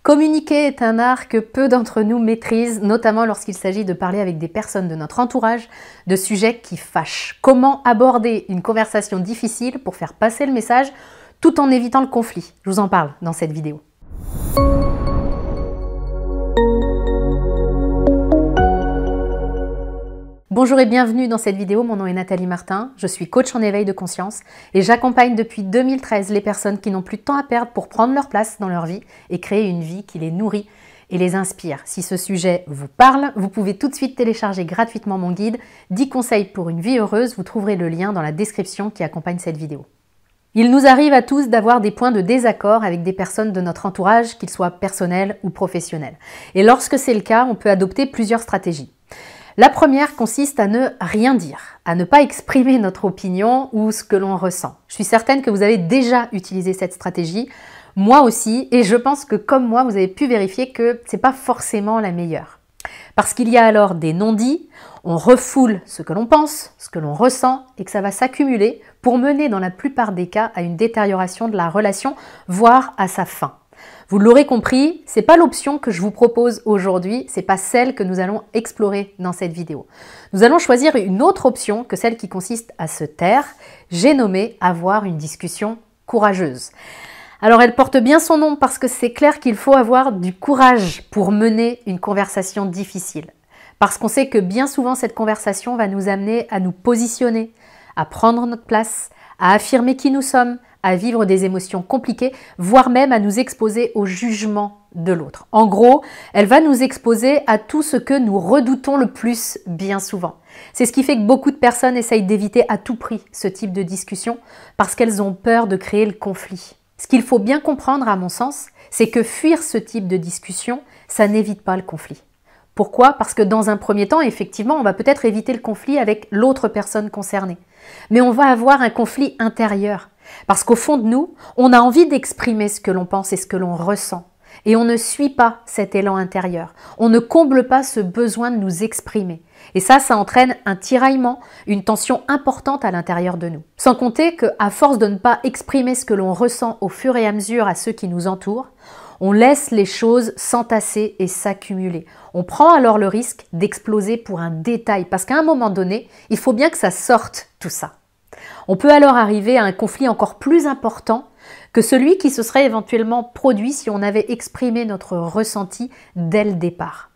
Communiquer est un art que peu d'entre nous maîtrisent, notamment lorsqu'il s'agit de parler avec des personnes de notre entourage de sujets qui fâchent. Comment aborder une conversation difficile pour faire passer le message tout en évitant le conflit? Je vous en parle dans cette vidéo. Bonjour et bienvenue dans cette vidéo, mon nom est Nathalie Martin, je suis coach en éveil de conscience et j'accompagne depuis 2013 les personnes qui n'ont plus de temps à perdre pour prendre leur place dans leur vie et créer une vie qui les nourrit et les inspire. Si ce sujet vous parle, vous pouvez tout de suite télécharger gratuitement mon guide 10 conseils pour une vie heureuse, vous trouverez le lien dans la description qui accompagne cette vidéo. Il nous arrive à tous d'avoir des points de désaccord avec des personnes de notre entourage, qu'ils soient personnels ou professionnels. Et lorsque c'est le cas, on peut adopter plusieurs stratégies. La première consiste à ne rien dire, à ne pas exprimer notre opinion ou ce que l'on ressent. Je suis certaine que vous avez déjà utilisé cette stratégie, moi aussi, et je pense que comme moi, vous avez pu vérifier que ce n'est pas forcément la meilleure. Parce qu'il y a alors des non-dits, on refoule ce que l'on pense, ce que l'on ressent, et que ça va s'accumuler pour mener dans la plupart des cas à une détérioration de la relation, voire à sa fin. Vous l'aurez compris, ce n'est pas l'option que je vous propose aujourd'hui, ce n'est pas celle que nous allons explorer dans cette vidéo. Nous allons choisir une autre option que celle qui consiste à se taire. J'ai nommé avoir une discussion courageuse. Alors elle porte bien son nom parce que c'est clair qu'il faut avoir du courage pour mener une conversation difficile. Parce qu'on sait que bien souvent cette conversation va nous amener à nous positionner, à prendre notre place, à affirmer qui nous sommes, à vivre des émotions compliquées, voire même à nous exposer au jugement de l'autre. En gros, elle va nous exposer à tout ce que nous redoutons le plus bien souvent. C'est ce qui fait que beaucoup de personnes essayent d'éviter à tout prix ce type de discussion parce qu'elles ont peur de créer le conflit. Ce qu'il faut bien comprendre à mon sens, c'est que fuir ce type de discussion, ça n'évite pas le conflit. Pourquoi? Parce que dans un premier temps, effectivement, on va peut-être éviter le conflit avec l'autre personne concernée. Mais on va avoir un conflit intérieur. Parce qu'au fond de nous, on a envie d'exprimer ce que l'on pense et ce que l'on ressent. Et on ne suit pas cet élan intérieur. On ne comble pas ce besoin de nous exprimer. Et ça entraîne un tiraillement, une tension importante à l'intérieur de nous. Sans compter qu'à force de ne pas exprimer ce que l'on ressent au fur et à mesure à ceux qui nous entourent, on laisse les choses s'entasser et s'accumuler. On prend alors le risque d'exploser pour un détail. Parce qu'à un moment donné, il faut bien que ça sorte tout ça. On peut alors arriver à un conflit encore plus important que celui qui se serait éventuellement produit si on avait exprimé notre ressenti dès le départ.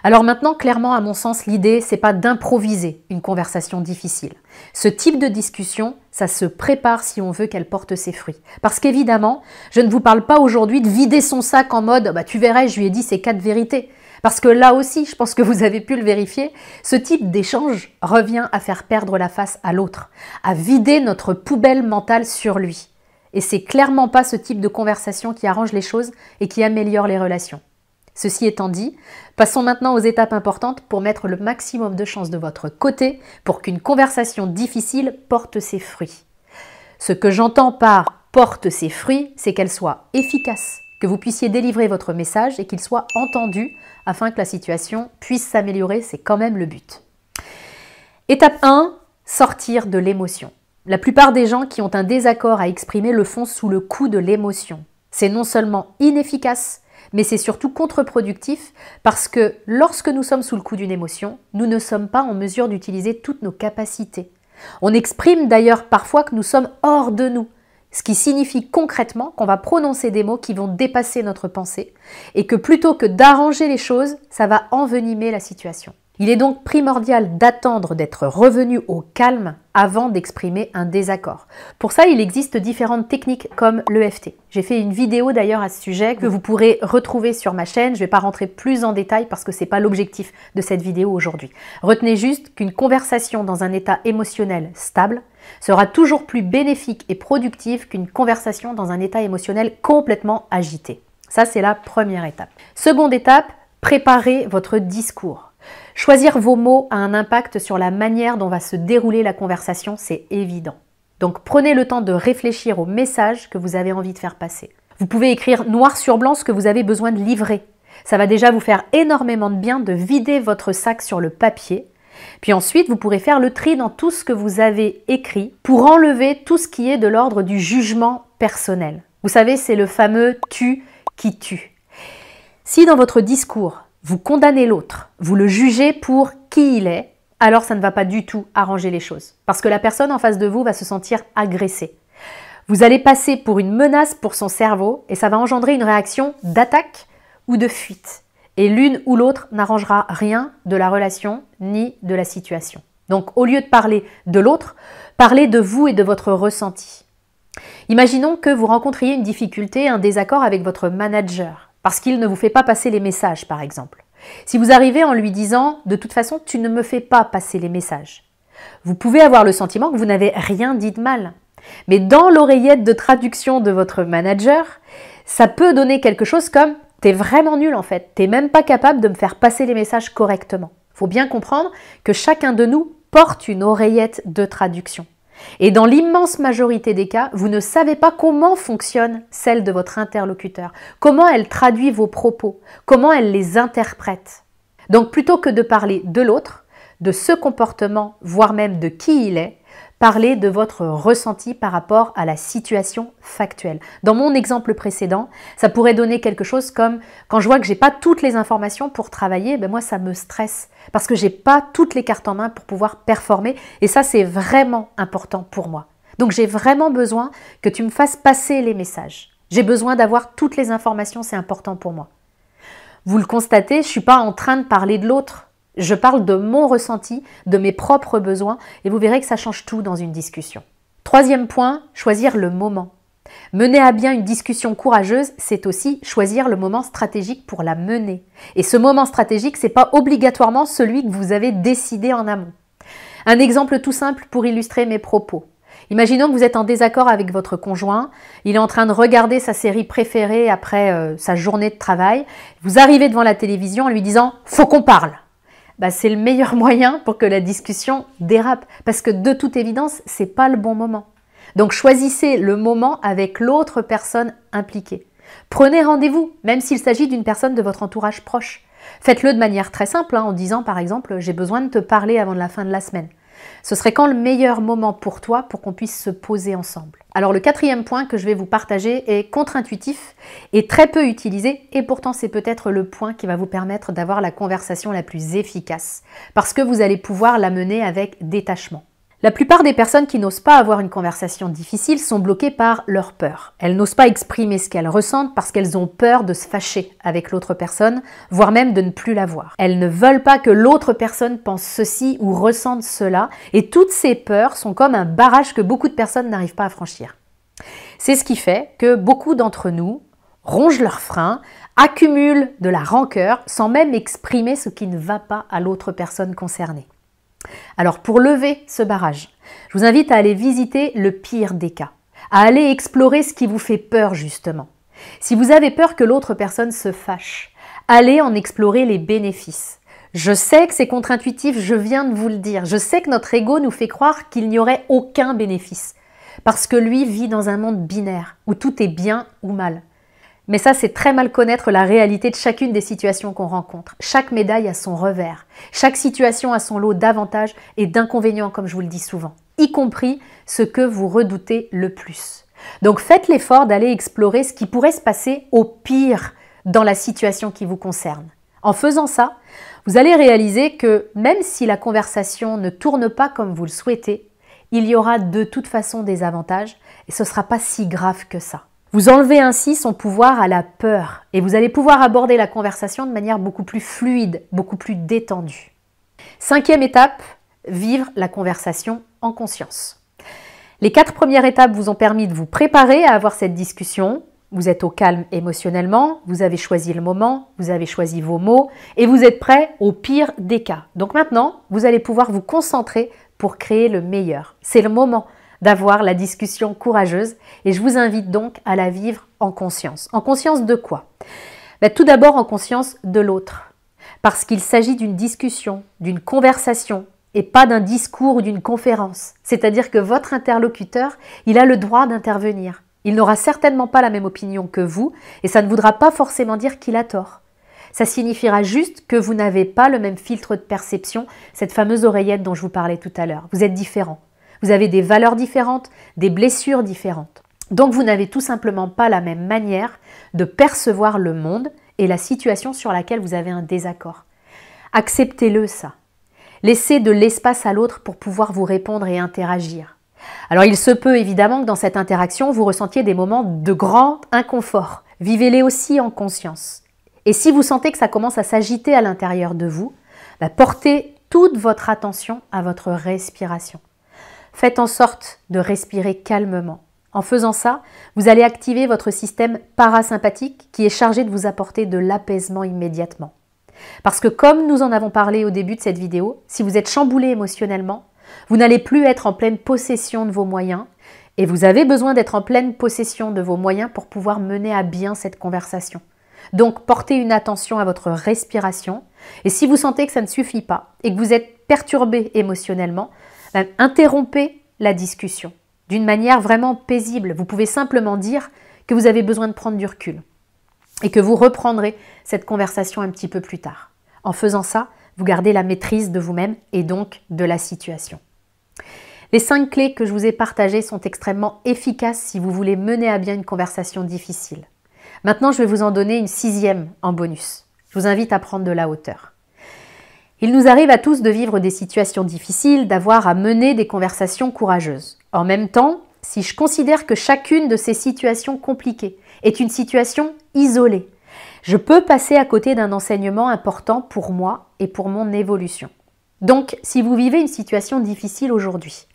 Alors maintenant, clairement, à mon sens, l'idée, c'est pas d'improviser une conversation difficile. Ce type de discussion, ça se prépare si on veut qu'elle porte ses fruits. Parce qu'évidemment, je ne vous parle pas aujourd'hui de vider son sac en mode « tu verrais, je lui ai dit ces 4 vérités ». Parce que là aussi, je pense que vous avez pu le vérifier, ce type d'échange revient à faire perdre la face à l'autre, à vider notre poubelle mentale sur lui. Et c'est clairement pas ce type de conversation qui arrange les choses et qui améliore les relations. Ceci étant dit, passons maintenant aux étapes importantes pour mettre le maximum de chances de votre côté pour qu'une conversation difficile porte ses fruits. Ce que j'entends par « porte ses fruits », c'est qu'elle soit efficace, que vous puissiez délivrer votre message et qu'il soit entendu afin que la situation puisse s'améliorer, c'est quand même le but. Étape 1, sortir de l'émotion. La plupart des gens qui ont un désaccord à exprimer le font sous le coup de l'émotion. C'est non seulement inefficace, mais c'est surtout contre-productif parce que lorsque nous sommes sous le coup d'une émotion, nous ne sommes pas en mesure d'utiliser toutes nos capacités. On exprime d'ailleurs parfois que nous sommes hors de nous, ce qui signifie concrètement qu'on va prononcer des mots qui vont dépasser notre pensée et que plutôt que d'arranger les choses, ça va envenimer la situation. Il est donc primordial d'attendre d'être revenu au calme avant d'exprimer un désaccord. Pour ça, il existe différentes techniques comme l'EFT. J'ai fait une vidéo d'ailleurs à ce sujet que vous pourrez retrouver sur ma chaîne. Je ne vais pas rentrer plus en détail parce que ce n'est pas l'objectif de cette vidéo aujourd'hui. Retenez juste qu'une conversation dans un état émotionnel stable sera toujours plus bénéfique et productive qu'une conversation dans un état émotionnel complètement agité. Ça, c'est la première étape. Seconde étape, préparez votre discours. Choisir vos mots a un impact sur la manière dont va se dérouler la conversation, c'est évident. Donc prenez le temps de réfléchir au message que vous avez envie de faire passer. Vous pouvez écrire noir sur blanc ce que vous avez besoin de livrer. Ça va déjà vous faire énormément de bien de vider votre sac sur le papier. Puis ensuite, vous pourrez faire le tri dans tout ce que vous avez écrit pour enlever tout ce qui est de l'ordre du jugement personnel. Vous savez, c'est le fameux « tu qui tue ». Si dans votre discours, vous condamnez l'autre, vous le jugez pour qui il est, alors ça ne va pas du tout arranger les choses. Parce que la personne en face de vous va se sentir agressée. Vous allez passer pour une menace pour son cerveau et ça va engendrer une réaction d'attaque ou de fuite. Et l'une ou l'autre n'arrangera rien de la relation ni de la situation. Donc au lieu de parler de l'autre, parlez de vous et de votre ressenti. Imaginons que vous rencontriez une difficulté, un désaccord avec votre manager, parce qu'il ne vous fait pas passer les messages par exemple. Si vous arrivez en lui disant « de toute façon, tu ne me fais pas passer les messages », vous pouvez avoir le sentiment que vous n'avez rien dit de mal. Mais dans l'oreillette de traduction de votre manager, ça peut donner quelque chose comme « t'es vraiment nul en fait, t'es même pas capable de me faire passer les messages correctement ». Il faut bien comprendre que chacun de nous porte une oreillette de traduction. Et dans l'immense majorité des cas, vous ne savez pas comment fonctionne celle de votre interlocuteur, comment elle traduit vos propos, comment elle les interprète. Donc plutôt que de parler de l'autre, de ce comportement, voire même de qui il est, parlez de votre ressenti par rapport à la situation factuelle. Dans mon exemple précédent, ça pourrait donner quelque chose comme « quand je vois que je n'ai pas toutes les informations pour travailler, moi ça me stresse parce que je n'ai pas toutes les cartes en main pour pouvoir performer et ça c'est vraiment important pour moi. Donc j'ai vraiment besoin que tu me fasses passer les messages. J'ai besoin d'avoir toutes les informations, c'est important pour moi. » Vous le constatez, je ne suis pas en train de parler de l'autre. Je parle de mon ressenti, de mes propres besoins et vous verrez que ça change tout dans une discussion. Troisième point, choisir le moment. Mener à bien une discussion courageuse, c'est aussi choisir le moment stratégique pour la mener. Et ce moment stratégique, ce n'est pas obligatoirement celui que vous avez décidé en amont. Un exemple tout simple pour illustrer mes propos. Imaginons que vous êtes en désaccord avec votre conjoint, il est en train de regarder sa série préférée après sa journée de travail. Vous arrivez devant la télévision en lui disant « faut qu'on parle ». C'est le meilleur moyen pour que la discussion dérape. Parce que de toute évidence, ce n'est pas le bon moment. Donc choisissez le moment avec l'autre personne impliquée. Prenez rendez-vous, même s'il s'agit d'une personne de votre entourage proche. Faites-le de manière très simple, en disant par exemple « j'ai besoin de te parler avant la fin de la semaine ». Ce serait quand le meilleur moment pour toi pour qu'on puisse se poser ensemble? Alors le quatrième point que je vais vous partager est contre-intuitif et très peu utilisé et pourtant c'est peut-être le point qui va vous permettre d'avoir la conversation la plus efficace parce que vous allez pouvoir la mener avec détachement. La plupart des personnes qui n'osent pas avoir une conversation difficile sont bloquées par leur peur. Elles n'osent pas exprimer ce qu'elles ressentent parce qu'elles ont peur de se fâcher avec l'autre personne, voire même de ne plus la voir. Elles ne veulent pas que l'autre personne pense ceci ou ressente cela, et toutes ces peurs sont comme un barrage que beaucoup de personnes n'arrivent pas à franchir. C'est ce qui fait que beaucoup d'entre nous rongent leurs freins, accumulent de la rancœur sans même exprimer ce qui ne va pas à l'autre personne concernée. Alors pour lever ce barrage, je vous invite à aller visiter le pire des cas, à aller explorer ce qui vous fait peur justement. Si vous avez peur que l'autre personne se fâche, allez en explorer les bénéfices. Je sais que c'est contre-intuitif, je viens de vous le dire. Je sais que notre ego nous fait croire qu'il n'y aurait aucun bénéfice, parce que lui vit dans un monde binaire, où tout est bien ou mal. Mais ça, c'est très mal connaître la réalité de chacune des situations qu'on rencontre. Chaque médaille a son revers. Chaque situation a son lot d'avantages et d'inconvénients, comme je vous le dis souvent, y compris ce que vous redoutez le plus. Donc faites l'effort d'aller explorer ce qui pourrait se passer au pire dans la situation qui vous concerne. En faisant ça, vous allez réaliser que même si la conversation ne tourne pas comme vous le souhaitez, il y aura de toute façon des avantages et ce ne sera pas si grave que ça. Vous enlevez ainsi son pouvoir à la peur et vous allez pouvoir aborder la conversation de manière beaucoup plus fluide, beaucoup plus détendue. Cinquième étape, vivre la conversation en conscience. Les 4 premières étapes vous ont permis de vous préparer à avoir cette discussion. Vous êtes au calme émotionnellement, vous avez choisi le moment, vous avez choisi vos mots et vous êtes prêt au pire des cas. Donc maintenant, vous allez pouvoir vous concentrer pour créer le meilleur. C'est le moment d'avoir la discussion courageuse et je vous invite donc à la vivre en conscience. En conscience de quoi? Tout d'abord en conscience de l'autre, parce qu'il s'agit d'une discussion, d'une conversation et pas d'un discours ou d'une conférence. C'est-à-dire que votre interlocuteur, il a le droit d'intervenir. Il n'aura certainement pas la même opinion que vous et ça ne voudra pas forcément dire qu'il a tort. Ça signifiera juste que vous n'avez pas le même filtre de perception, cette fameuse oreillette dont je vous parlais tout à l'heure. Vous êtes différents. Vous avez des valeurs différentes, des blessures différentes. Donc vous n'avez tout simplement pas la même manière de percevoir le monde et la situation sur laquelle vous avez un désaccord. Acceptez-le ça. Laissez de l'espace à l'autre pour pouvoir vous répondre et interagir. Alors il se peut évidemment que dans cette interaction, vous ressentiez des moments de grand inconfort. Vivez-les aussi en conscience. Et si vous sentez que ça commence à s'agiter à l'intérieur de vous, portez toute votre attention à votre respiration. Faites en sorte de respirer calmement. En faisant ça, vous allez activer votre système parasympathique qui est chargé de vous apporter de l'apaisement immédiatement. Parce que comme nous en avons parlé au début de cette vidéo, si vous êtes chamboulé émotionnellement, vous n'allez plus être en pleine possession de vos moyens et vous avez besoin d'être en pleine possession de vos moyens pour pouvoir mener à bien cette conversation. Donc, portez une attention à votre respiration et si vous sentez que ça ne suffit pas et que vous êtes perturbé émotionnellement, interrompez la discussion d'une manière vraiment paisible. Vous pouvez simplement dire que vous avez besoin de prendre du recul et que vous reprendrez cette conversation un petit peu plus tard. En faisant ça, vous gardez la maîtrise de vous-même et donc de la situation. Les 5 clés que je vous ai partagées sont extrêmement efficaces si vous voulez mener à bien une conversation difficile. Maintenant, je vais vous en donner une 6e en bonus. Je vous invite à prendre de la hauteur. Il nous arrive à tous de vivre des situations difficiles, d'avoir à mener des conversations courageuses. En même temps, si je considère que chacune de ces situations compliquées est une situation isolée, je peux passer à côté d'un enseignement important pour moi et pour mon évolution. Donc, si vous vivez une situation difficile aujourd'hui,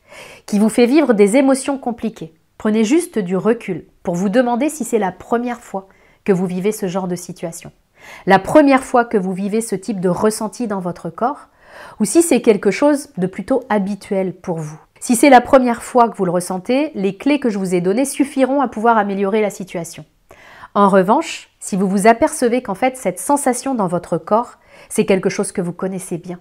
qui vous fait vivre des émotions compliquées, prenez juste du recul pour vous demander si c'est la première fois que vous vivez ce genre de situation. La première fois que vous vivez ce type de ressenti dans votre corps, ou si c'est quelque chose de plutôt habituel pour vous. Si c'est la première fois que vous le ressentez, les clés que je vous ai données suffiront à pouvoir améliorer la situation. En revanche, si vous vous apercevez qu'en fait cette sensation dans votre corps, c'est quelque chose que vous connaissez bien,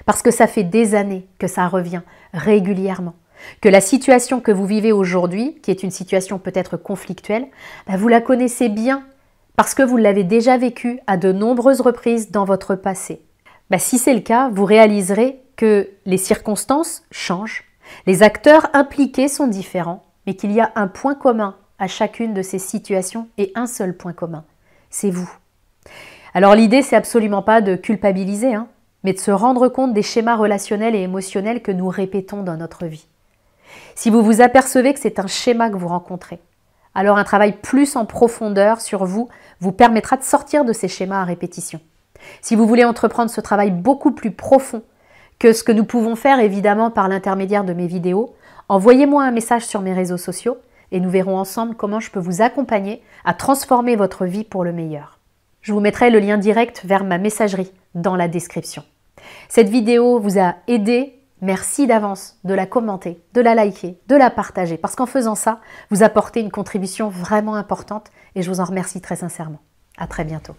parce que ça fait des années que ça revient régulièrement, que la situation que vous vivez aujourd'hui, qui est une situation peut-être conflictuelle, vous la connaissez bien, parce que vous l'avez déjà vécue à de nombreuses reprises dans votre passé. Si c'est le cas, vous réaliserez que les circonstances changent, les acteurs impliqués sont différents, mais qu'il y a un point commun à chacune de ces situations et un seul point commun, c'est vous. Alors l'idée, c'est absolument pas de culpabiliser, mais de se rendre compte des schémas relationnels et émotionnels que nous répétons dans notre vie. Si vous vous apercevez que c'est un schéma que vous rencontrez, alors un travail plus en profondeur sur vous vous permettra de sortir de ces schémas à répétition. Si vous voulez entreprendre ce travail beaucoup plus profond que ce que nous pouvons faire évidemment par l'intermédiaire de mes vidéos, envoyez-moi un message sur mes réseaux sociaux et nous verrons ensemble comment je peux vous accompagner à transformer votre vie pour le meilleur. Je vous mettrai le lien direct vers ma messagerie dans la description. Cette vidéo vous a aidé. Merci d'avance de la commenter, de la liker, de la partager, parce qu'en faisant ça, vous apportez une contribution vraiment importante et je vous en remercie très sincèrement. À très bientôt.